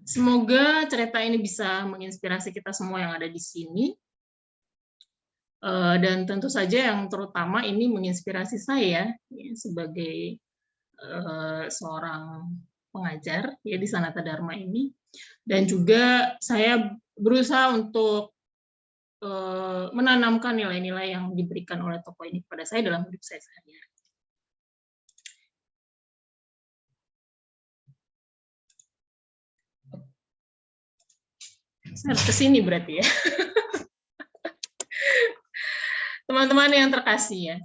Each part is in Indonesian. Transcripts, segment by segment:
Semoga cerita ini bisa menginspirasi kita semua yang ada di sini. Dan tentu saja yang terutama ini menginspirasi saya ya, sebagai seorang pengajar ya di Sanata Dharma ini, dan juga saya berusaha untuk menanamkan nilai-nilai yang diberikan oleh tokoh ini kepada saya dalam hidup saya sehari-hari. Saya harus kesini berarti ya. Teman-teman yang terkasih ya,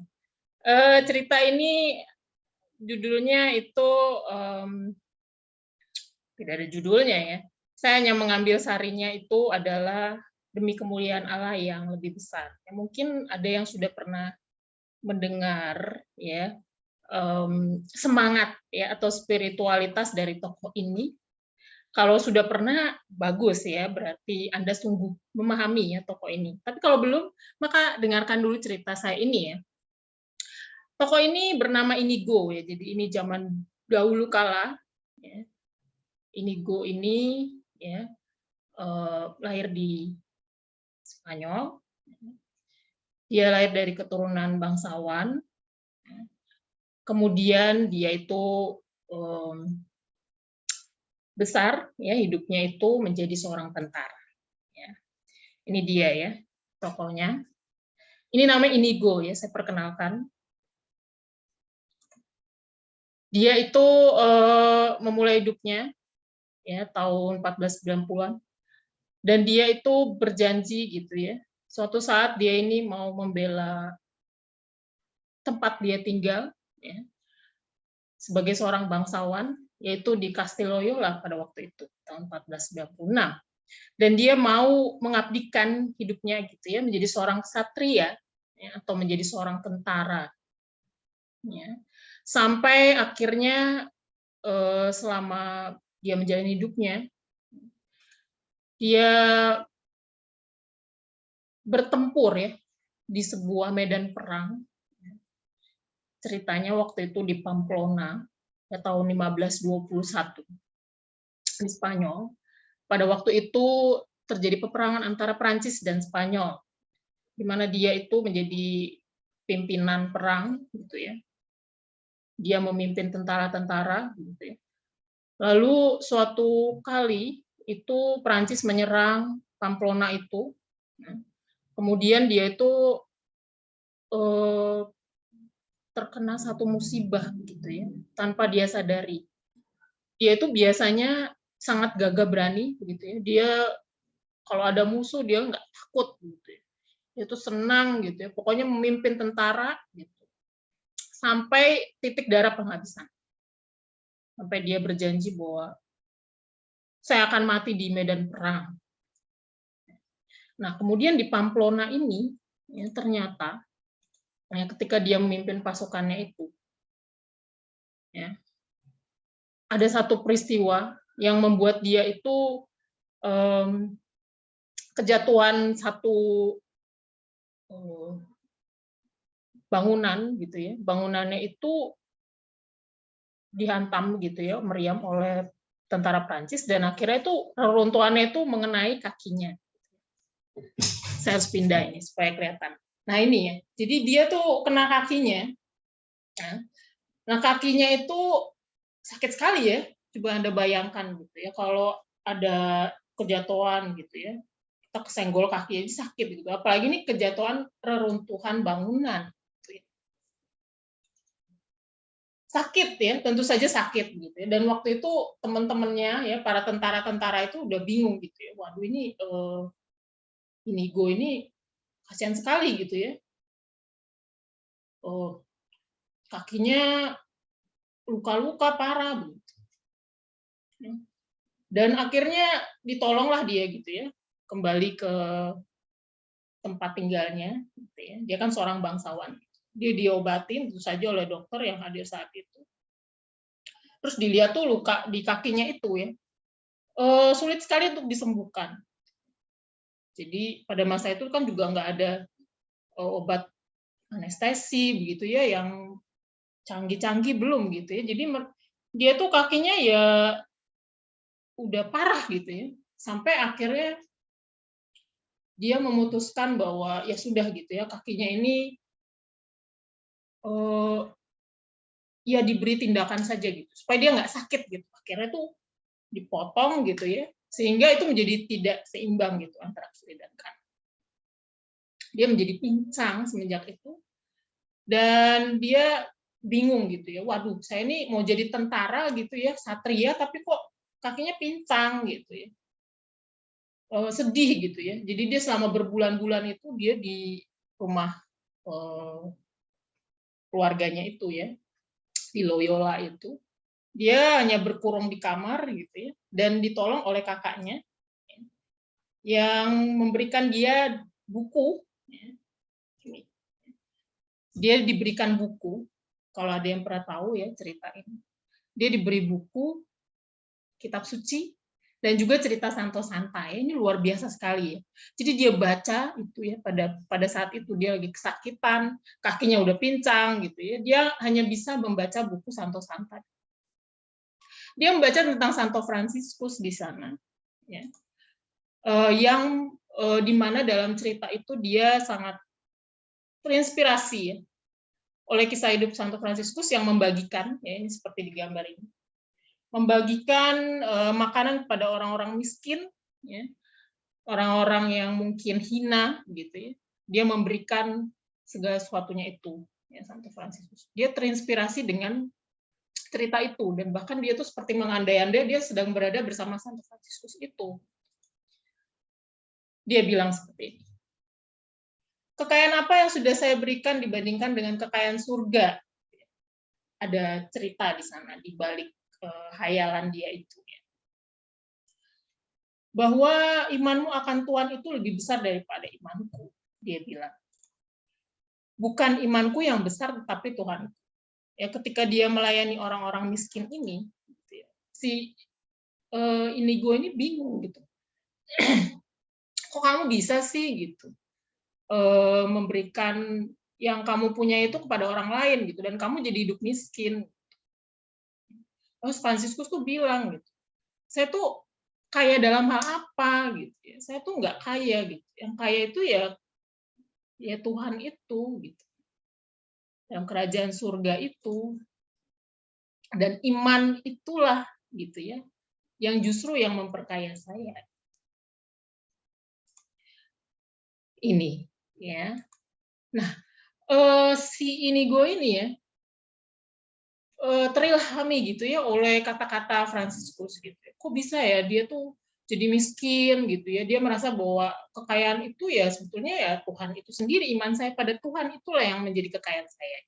cerita ini judulnya itu tidak ada judulnya ya. Saya hanya mengambil sarinya itu adalah demi kemuliaan Allah yang lebih besar. Ya, mungkin ada yang sudah pernah mendengar ya semangat ya atau spiritualitas dari tokoh ini. Kalau sudah pernah, bagus ya, berarti Anda sungguh memahami ya tokoh ini. Tapi kalau belum, maka dengarkan dulu cerita saya ini ya. Tokoh ini bernama Inigo ya, jadi ini zaman dahulu kala. Ya. Inigo ini ya lahir di Spanyol. Dia lahir dari keturunan bangsawan. Kemudian dia itu besar ya hidupnya itu menjadi seorang tentara. Ya. Ini dia ya tokohnya. Ini namanya Inigo ya, saya perkenalkan. Dia itu memulai hidupnya ya tahun 1490-an, dan dia itu berjanji gitu ya, suatu saat dia ini mau membela tempat dia tinggal ya, sebagai seorang bangsawan, yaitu di Castiloyola pada waktu itu tahun 1496. Dan dia mau mengabdikan hidupnya gitu ya, menjadi seorang ksatria ya, atau menjadi seorang tentara ya. Sampai akhirnya selama dia menjalani hidupnya, dia bertempur ya di sebuah medan perang. Ceritanya waktu itu di Pamplona ya, tahun 1521 di Spanyol. Pada waktu itu terjadi peperangan antara Prancis dan Spanyol, di mana dia itu menjadi pimpinan perang gitu ya. Dia memimpin tentara-tentara gitu ya. Lalu suatu kali itu Prancis menyerang Pamplona itu. Kemudian dia itu terkena satu musibah gitu ya, tanpa dia sadari. Dia itu biasanya sangat gagah berani gitu ya. Dia kalau ada musuh dia nggak takut gitu ya. Dia itu senang gitu ya. Pokoknya memimpin tentara gitu. Sampai titik darah penghabisan. Sampai dia berjanji bahwa saya akan mati di medan perang. Nah, kemudian di Pamplona ini ya, ternyata ya, ketika dia memimpin pasukannya itu ya, ada satu peristiwa yang membuat dia itu kejatuhan satu bangunan gitu ya. Bangunannya itu dihantam gitu ya, meriam oleh tentara Prancis, dan akhirnya itu reruntuhannya itu mengenai kakinya. Saya harus pindah ini supaya kelihatan. Nah ini ya, jadi dia tuh kena kakinya. Nah kakinya itu sakit sekali ya. Coba Anda bayangkan gitu ya, kalau ada kejatuhan gitu ya, kita kesenggol kaki aja sakit gitu. Apalagi ini kejatuhan reruntuhan bangunan. Gitu ya. Sakit ya, tentu saja sakit gitu ya. Dan waktu itu teman-temannya ya, para tentara-tentara itu udah bingung gitu ya. Waduh ini Inigo ini kasihan sekali gitu ya. Kakinya luka-luka parah begitu. Dan akhirnya ditolonglah dia gitu ya, kembali ke tempat tinggalnya gitu ya. Dia kan seorang bangsawan. Dia diobatin tentu saja oleh dokter yang hadir saat itu. Terus dilihat tuh luka di kakinya itu ya, sulit sekali untuk disembuhkan. Jadi pada masa itu kan juga nggak ada obat anestesi begitu ya, yang canggih-canggih belum gitu ya. Jadi dia tuh kakinya ya udah parah gitu ya, sampai akhirnya dia memutuskan bahwa ya sudah gitu ya, kakinya ini ya diberi tindakan saja gitu, supaya dia nggak sakit gitu. Akhirnya tuh dipotong gitu ya, sehingga itu menjadi tidak seimbang gitu antara kiri dan kanan. Dia menjadi pincang semenjak itu, dan dia bingung gitu ya, waduh saya ini mau jadi tentara gitu ya, satria, tapi kok kakinya pincang gitu ya. Sedih gitu ya. Jadi dia selama berbulan-bulan itu dia di rumah keluarganya itu ya, di Loyola itu. Dia hanya berkurung di kamar gitu ya, dan ditolong oleh kakaknya yang memberikan dia buku. Dia diberikan buku, kalau ada yang pernah tahu ya cerita ini. Dia diberi buku, kitab suci, dan juga cerita Santo Santa. Ini luar biasa sekali ya. Jadi dia baca itu ya, pada saat itu dia lagi kesakitan, kakinya udah pincang gitu ya. Dia hanya bisa membaca buku Santo Santa. Dia membaca tentang Santo Fransiskus di sana, ya. Yang di mana dalam cerita itu dia sangat terinspirasi ya, oleh kisah hidup Santo Fransiskus yang membagikan, ya ini seperti di gambar ini, membagikan makanan kepada orang-orang miskin, ya, orang-orang yang mungkin hina, gitu ya. Dia memberikan segala sesuatunya itu, ya, Santo Fransiskus. Dia terinspirasi dengan cerita itu, dan bahkan dia tuh seperti mengandai-andai dia sedang berada bersama Santo Fransiskus itu. Dia bilang seperti ini. Kekayaan apa yang sudah saya berikan dibandingkan dengan kekayaan surga? Ada cerita di sana, di balik hayalan dia itu. Bahwa imanmu akan Tuhan itu lebih besar daripada imanku, dia bilang. Bukan imanku yang besar, tetapi Tuhan. Ya, ketika dia melayani orang-orang miskin ini, si Inigo ini bingung gitu. Kok kamu bisa sih gitu memberikan yang kamu punya itu kepada orang lain gitu, dan kamu jadi hidup miskin. Terus Fransiskus tuh bilang gitu, saya tuh kaya dalam hal apa gitu ya? Saya tuh nggak kaya gitu. Yang kaya itu ya Tuhan itu gitu. Dalam kerajaan surga itu, dan iman itulah gitu ya yang justru yang memperkaya saya. Ini ya. Nah, si Inigo ini ya terilhami gitu ya oleh kata-kata Fransiskus gitu. Kok bisa ya dia tuh jadi miskin gitu ya. Dia merasa bahwa kekayaan itu ya sebetulnya ya Tuhan itu sendiri, iman saya pada Tuhan itulah yang menjadi kekayaan saya.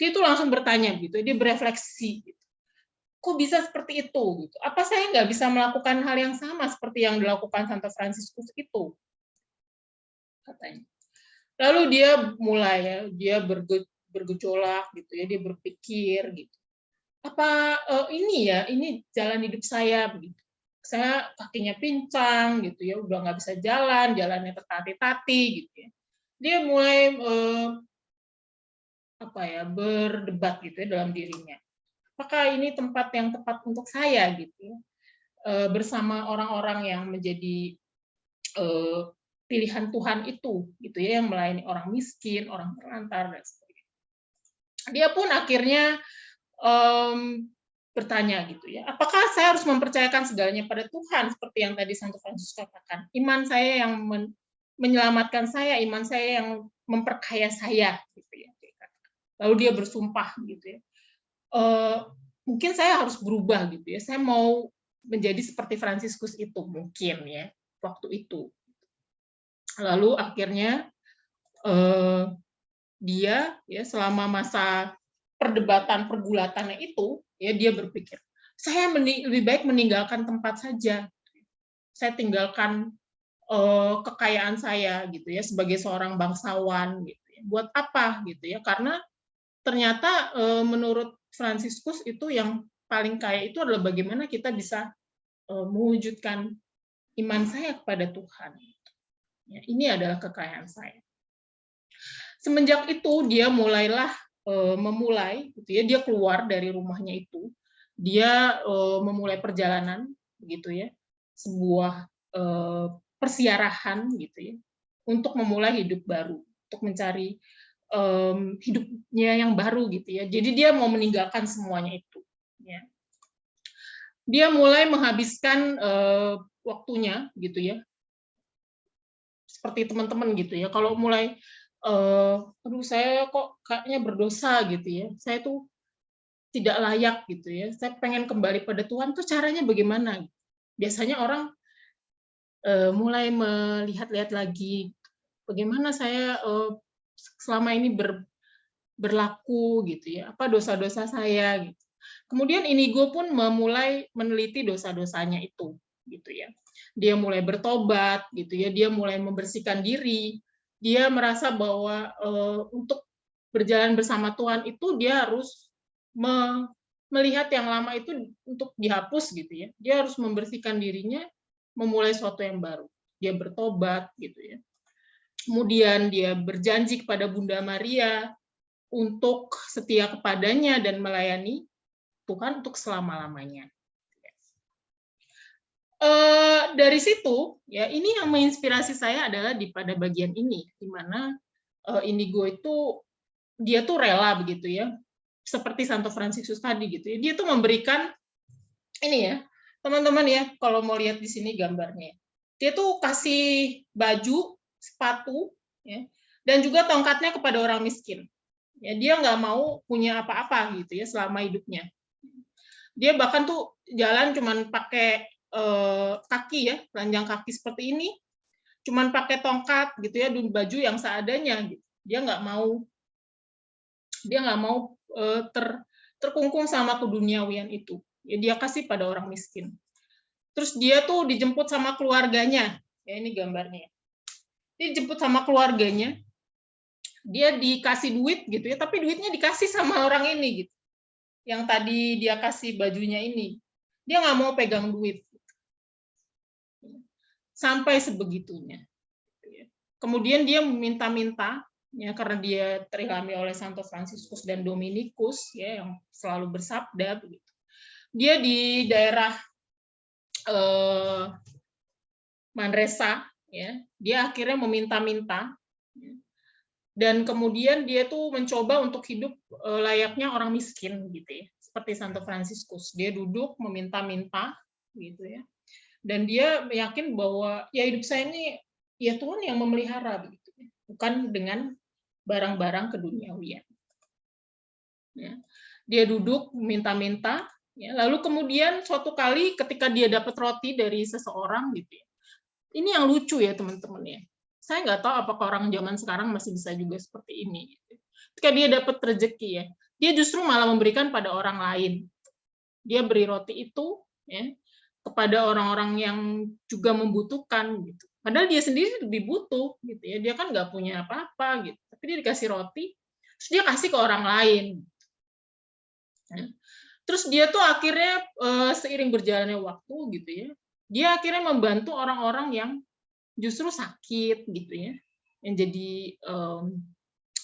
Dia tuh langsung bertanya gitu, dia berefleksi gitu. Kok bisa seperti itu gitu? Apa saya nggak bisa melakukan hal yang sama seperti yang dilakukan Santo Fransiskus itu? Katanya. Lalu dia mulai ya, dia bergejolak gitu ya, dia berpikir gitu. Apa ini jalan hidup saya begitu. Saya kakinya pincang gitu ya, udah nggak bisa jalan, jalannya tertatih-tatih gitu ya. Dia mulai berdebat gitu ya dalam dirinya. Apakah ini tempat yang tepat untuk saya gitu ya? Bersama orang-orang yang menjadi pilihan Tuhan itu gitu ya, yang melayani orang miskin, orang terlantar dan sebagainya. Dia pun akhirnya bertanya gitu ya, apakah saya harus mempercayakan segalanya pada Tuhan seperti yang tadi Santo Fransiskus katakan? Iman saya yang menyelamatkan saya, iman saya yang memperkaya saya gitu ya. Lalu dia bersumpah gitu ya. Mungkin saya harus berubah gitu ya. Saya mau menjadi seperti Fransiskus itu mungkin ya waktu itu. Lalu akhirnya dia ya selama masa perdebatan pergulatannya itu ya dia berpikir, saya lebih baik meninggalkan tempat saja. Saya tinggalkan kekayaan saya gitu ya sebagai seorang bangsawan gitu ya. Buat apa gitu ya? Karena ternyata menurut Fransiskus itu yang paling kaya itu adalah bagaimana kita bisa mewujudkan iman saya kepada Tuhan. Ya, ini adalah kekayaan saya. Semenjak itu dia mulailah memulai, gitu ya, dia keluar dari rumahnya itu, dia memulai perjalanan begitu ya, sebuah persiarahan gitu ya, untuk memulai hidup baru, untuk mencari hidupnya yang baru gitu ya. Jadi dia mau meninggalkan semuanya itu. Ya. Dia mulai menghabiskan waktunya gitu ya, seperti teman-teman gitu ya. Kalau mulai, aduh saya kok kayaknya berdosa gitu ya, saya tuh tidak layak gitu ya, saya pengen kembali pada Tuhan tuh caranya bagaimana? Biasanya orang mulai melihat-lihat lagi, bagaimana saya selama ini berlaku gitu ya, apa dosa-dosa saya gitu. Kemudian Inigo pun memulai meneliti dosa-dosanya itu gitu ya. Dia mulai bertobat gitu ya, dia mulai membersihkan diri. Dia merasa bahwa untuk berjalan bersama Tuhan itu dia harus melihat yang lama itu untuk dihapus gitu ya. Dia harus membersihkan dirinya, memulai sesuatu yang baru. Dia bertobat gitu ya. Kemudian dia berjanji kepada Bunda Maria untuk setia kepadanya dan melayani Tuhan untuk selama-lamanya. Dari situ, ya ini yang menginspirasi saya adalah pada bagian ini, di mana Inigo itu dia tuh rela begitu ya, seperti Santo Fransiskus tadi gitu ya, dia tuh memberikan ini ya, teman-teman ya, kalau mau lihat di sini gambarnya, dia tuh kasih baju, sepatu, ya, dan juga tongkatnya kepada orang miskin. Ya, dia nggak mau punya apa-apa gitu ya selama hidupnya. Dia bahkan tuh jalan cuman pakai kaki ya, telanjang kaki seperti ini, cuman pakai tongkat gitu ya, dan baju yang seadanya. Gitu. Dia nggak mau terkungkung sama keduniawian itu. Ya, dia kasih pada orang miskin. Terus dia tuh dijemput sama keluarganya. Ya, ini gambarnya. Dia dijemput sama keluarganya. Dia dikasih duit gitu ya, tapi duitnya dikasih sama orang ini gitu. Yang tadi dia kasih bajunya ini. Dia nggak mau pegang duit. Sampai sebegitunya. Kemudian dia meminta-minta, ya karena dia terilhami oleh Santo Fransiskus dan Dominikus, ya yang selalu bersabda begitu. Dia di daerah Manresa, ya, dia akhirnya meminta-minta, dan kemudian dia tuh mencoba untuk hidup layaknya orang miskin, gitu ya, seperti Santo Fransiskus. Dia duduk meminta-minta, gitu ya, dan dia yakin bahwa ya hidup saya ini ya Tuhan yang memelihara, begitu, bukan dengan barang-barang keduniawian. Ya. Dia duduk minta-minta, ya. Lalu kemudian suatu kali ketika dia dapat roti dari seseorang, gitu ya. Ini yang lucu ya teman-teman ya. Saya nggak tahu apakah orang zaman sekarang masih bisa juga seperti ini. Gitu. Ketika dia dapat rezeki ya, dia justru malah memberikan pada orang lain. Dia beri roti itu ya kepada orang-orang yang juga membutuhkan gitu. Padahal dia sendiri lebih butuh gitu ya. Dia kan nggak punya apa-apa gitu. Tapi dia dikasih roti, terus dia kasih ke orang lain. Terus dia tuh akhirnya seiring berjalannya waktu gitu ya, dia akhirnya membantu orang-orang yang justru sakit gitu ya, yang jadi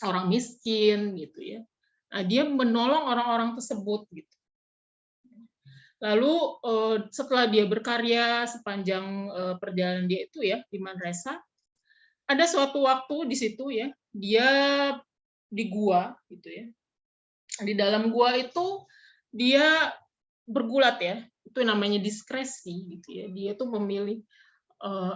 orang miskin gitu ya. Nah, dia menolong orang-orang tersebut gitu. Lalu setelah dia berkarya sepanjang perjalanan dia itu ya di Manresa, ada suatu waktu di situ ya, dia di gua gitu ya. Di dalam gua itu dia bergulat ya, itu namanya diskresi gitu ya. Dia tuh memilih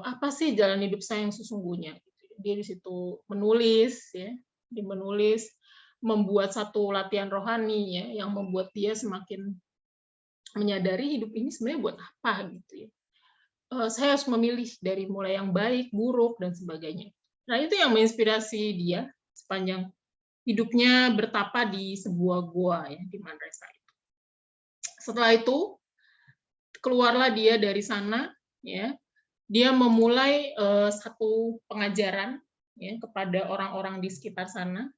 apa sih jalan hidup saya yang sesungguhnya. Gitu. Dia di situ menulis ya, dia menulis, membuat satu latihan rohani ya, yang membuat dia semakin menyadari hidup ini sebenarnya buat apa gitu ya. Saya harus memilih dari mulai yang baik, buruk dan sebagainya. Nah itu yang menginspirasi dia sepanjang hidupnya bertapa di sebuah gua ya di Manresa itu. Setelah itu keluarlah dia dari sana ya. Dia memulai satu pengajaran ya kepada orang-orang di sekitar sana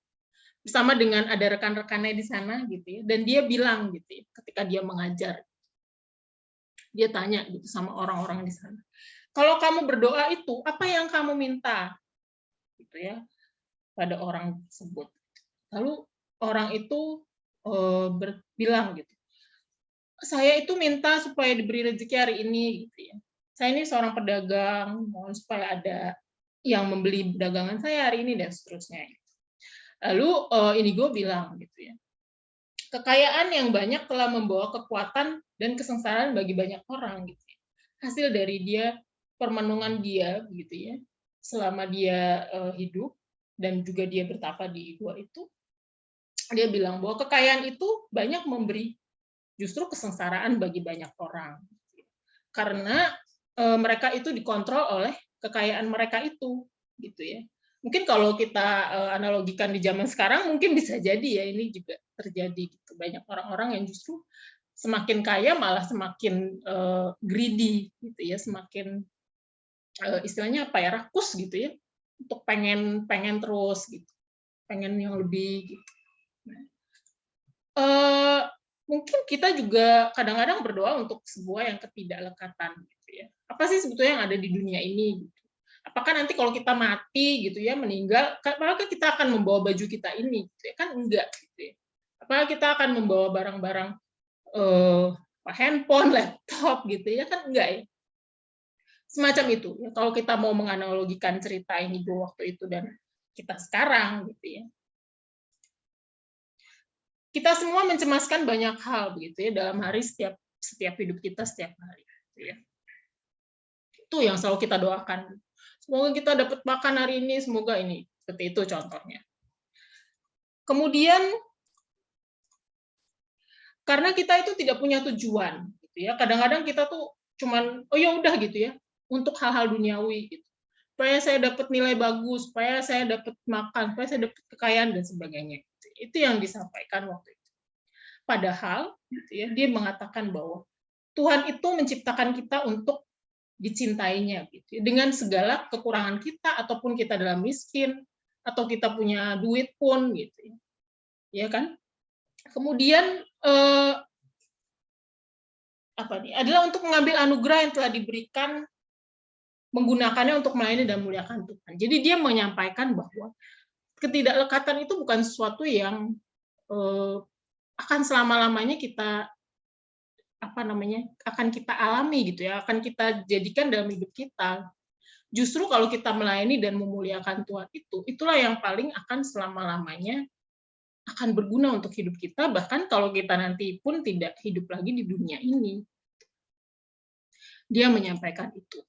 bersama dengan ada rekan-rekannya di sana gitu ya. Dan dia bilang gitu ya, ketika dia mengajar. Dia tanya gitu sama orang-orang di sana. Kalau kamu berdoa itu apa yang kamu minta? Gitu ya pada orang tersebut. Lalu orang itu bilang gitu, saya itu minta supaya diberi rezeki hari ini gitu ya. Saya ini seorang pedagang, mohon supaya ada yang membeli dagangan saya hari ini dan seterusnya. Lalu Inigo bilang gitu ya, kekayaan yang banyak telah membawa kekuatan dan kesengsaraan bagi banyak orang gitu ya. Hasil dari dia permenungan dia gitu ya, selama dia hidup dan juga dia bertapa di gua itu, dia bilang bahwa kekayaan itu banyak memberi justru kesengsaraan bagi banyak orang. Karena mereka itu dikontrol oleh kekayaan mereka itu, gitu ya. Mungkin kalau kita analogikan di zaman sekarang, mungkin bisa jadi ya ini juga terjadi gitu. Banyak orang-orang yang justru semakin kaya malah semakin greedy, gitu ya, semakin istilahnya apa ya, rakus gitu ya, untuk pengen terus gitu, pengen yang lebih gitu. Mungkin kita juga kadang-kadang berdoa untuk sebuah yang ketidaklekatan gitu ya. Apa sih sebetulnya yang ada di dunia ini gitu. Apakah nanti kalau kita mati gitu ya, meninggal, apakah kita akan membawa baju kita ini gitu ya? Kan enggak gitu ya. Apakah kita akan membawa barang-barang handphone, laptop gitu ya? Kan enggak ya. Semacam itu. Ya, kalau kita mau menganalogikan cerita ini waktu itu dan kita sekarang gitu ya. Kita semua mencemaskan banyak hal begitu ya dalam hari setiap hidup kita setiap hari gitu ya. Itu yang selalu kita doakan. Semoga kita dapat makan hari ini, semoga ini. Seperti itu contohnya. Kemudian karena kita itu tidak punya tujuan gitu ya. Kadang-kadang kita tuh cuman oh ya udah gitu ya, untuk hal-hal duniawi gitu. Supaya saya dapat nilai bagus, supaya saya dapat makan, supaya saya dapat kekayaan dan sebagainya. Itu yang disampaikan waktu itu. Padahal gitu ya, dia mengatakan bahwa Tuhan itu menciptakan kita untuk dicintainya gitu ya. Dengan segala kekurangan kita ataupun kita dalam miskin atau kita punya duit pun gitu ya. Ya kan? Kemudian apa nih? Adalah untuk mengambil anugerah yang telah diberikan menggunakannya untuk melayani dan memuliakan Tuhan. Jadi dia menyampaikan bahwa ketidaklekatan itu bukan sesuatu yang akan selama-lamanya kita akan kita alami gitu ya, akan kita jadikan dalam hidup kita. Justru kalau kita melayani dan memuliakan Tuhan itulah yang paling akan selama-lamanya akan berguna untuk hidup kita, bahkan kalau kita nanti pun tidak hidup lagi di dunia ini. Dia menyampaikan itu.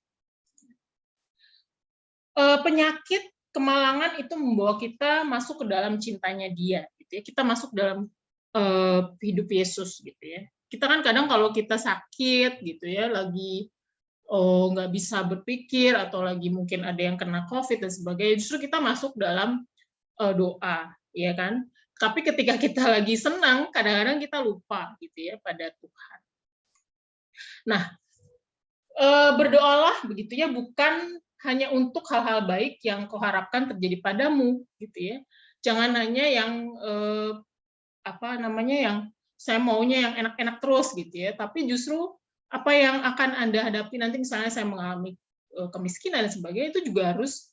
Penyakit, kemalangan itu membawa kita masuk ke dalam cintanya dia. Gitu ya. Kita masuk dalam hidup Yesus gitu ya. Kita kan kadang kalau kita sakit gitu ya, lagi nggak bisa berpikir atau lagi mungkin ada yang kena COVID dan sebagainya, justru kita masuk dalam doa, ya kan? Tapi ketika kita lagi senang, kadang-kadang kita lupa gitu ya pada Tuhan. Nah, berdoalah begitu ya, bukan hanya untuk hal-hal baik yang kau harapkan terjadi padamu, gitu ya. Jangan hanya yang yang saya maunya yang enak-enak terus gitu ya, tapi justru apa yang akan Anda hadapi nanti misalnya saya mengalami kemiskinan dan sebagainya itu juga harus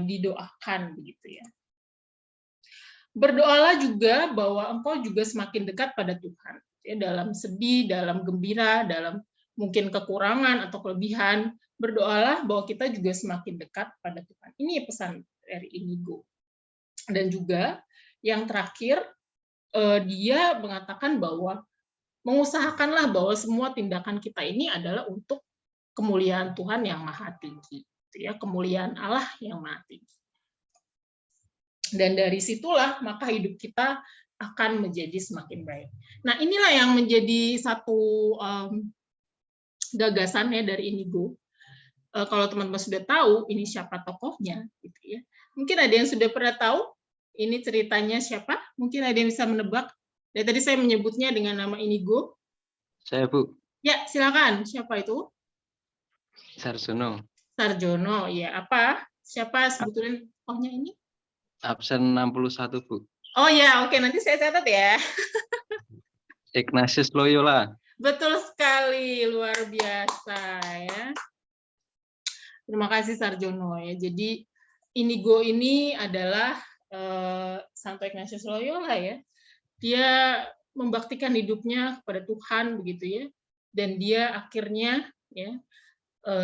didoakan begitu ya. Berdoalah juga bahwa engkau juga semakin dekat pada Tuhan ya, dalam sedih, dalam gembira, dalam mungkin kekurangan atau kelebihan. Berdoalah bahwa kita juga semakin dekat pada Tuhan. Ini pesan dari Inigo. Dan juga yang terakhir dia mengatakan bahwa mengusahakanlah bahwa semua tindakan kita ini adalah untuk kemuliaan Tuhan yang maha tinggi, ya, kemuliaan Allah yang maha tinggi. Dan dari situlah maka hidup kita akan menjadi semakin baik. Nah, inilah yang menjadi satu gagasan ya dari Inigo. Kalau teman-teman sudah tahu ini siapa tokohnya, gitu ya. Mungkin ada yang sudah pernah tahu ini ceritanya siapa? Mungkin ada yang bisa menebak. Dari tadi saya menyebutnya dengan nama Inigo. Saya, Bu. Ya, silakan. Siapa itu? Sarjono. Sarjono, ya. Apa? Siapa sebetulnya tokohnya ini? Absen 61, Bu. Oh ya, oke. Nanti saya catat ya. Ignatius Loyola. Betul sekali, luar biasa ya. Terima kasih Sarjono ya. Jadi Inigo ini adalah Santo Ignatius Loyola ya. Dia membaktikan hidupnya kepada Tuhan begitu ya. Dan dia akhirnya ya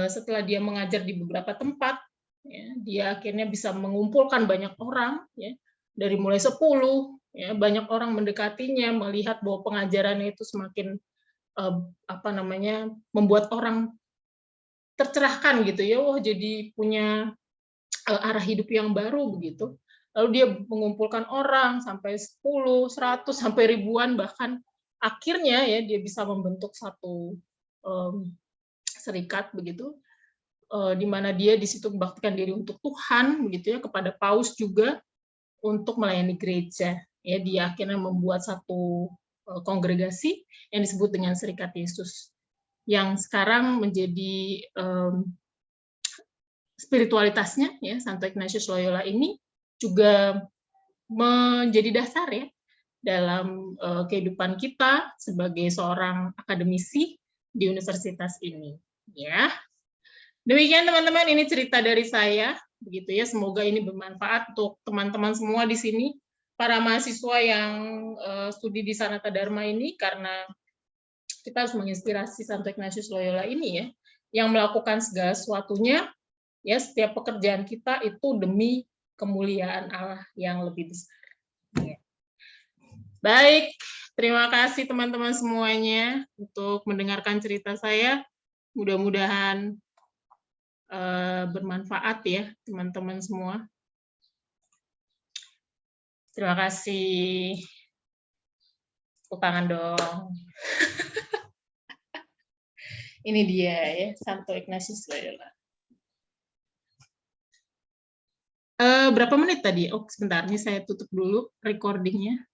setelah dia mengajar di beberapa tempat ya, dia akhirnya bisa mengumpulkan banyak orang ya, dari mulai 10 ya, banyak orang mendekatinya, melihat bahwa pengajarannya itu semakin membuat orang tercerahkan gitu ya, wah jadi punya arah hidup yang baru begitu. Lalu dia mengumpulkan orang sampai 10, 100 sampai ribuan, bahkan akhirnya ya dia bisa membentuk satu serikat begitu, di mana dia di situ membaktikan diri untuk Tuhan begitu ya, kepada Paus juga untuk melayani gereja. Ya, dia akhirnya membuat satu kongregasi yang disebut dengan Serikat Yesus, yang sekarang menjadi spiritualitasnya ya, Santo Ignatius Loyola ini juga menjadi dasar ya dalam kehidupan kita sebagai seorang akademisi di universitas ini ya. Demikian teman-teman, ini cerita dari saya begitu ya, semoga ini bermanfaat untuk teman-teman semua di sini, para mahasiswa yang studi di Sanata Dharma ini, karena kita harus menginspirasi Santo Ignatius Loyola ini ya, yang melakukan segala sesuatunya ya, setiap pekerjaan kita itu demi kemuliaan Allah yang lebih besar. Ya. Baik, terima kasih teman-teman semuanya untuk mendengarkan cerita saya. Mudah-mudahan bermanfaat ya teman-teman semua. Terima kasih. Tepuk tangan dong. Ini dia ya, Santo Ignatius Loyola. Berapa menit tadi? Oh, sebentar, ini saya tutup dulu recordingnya.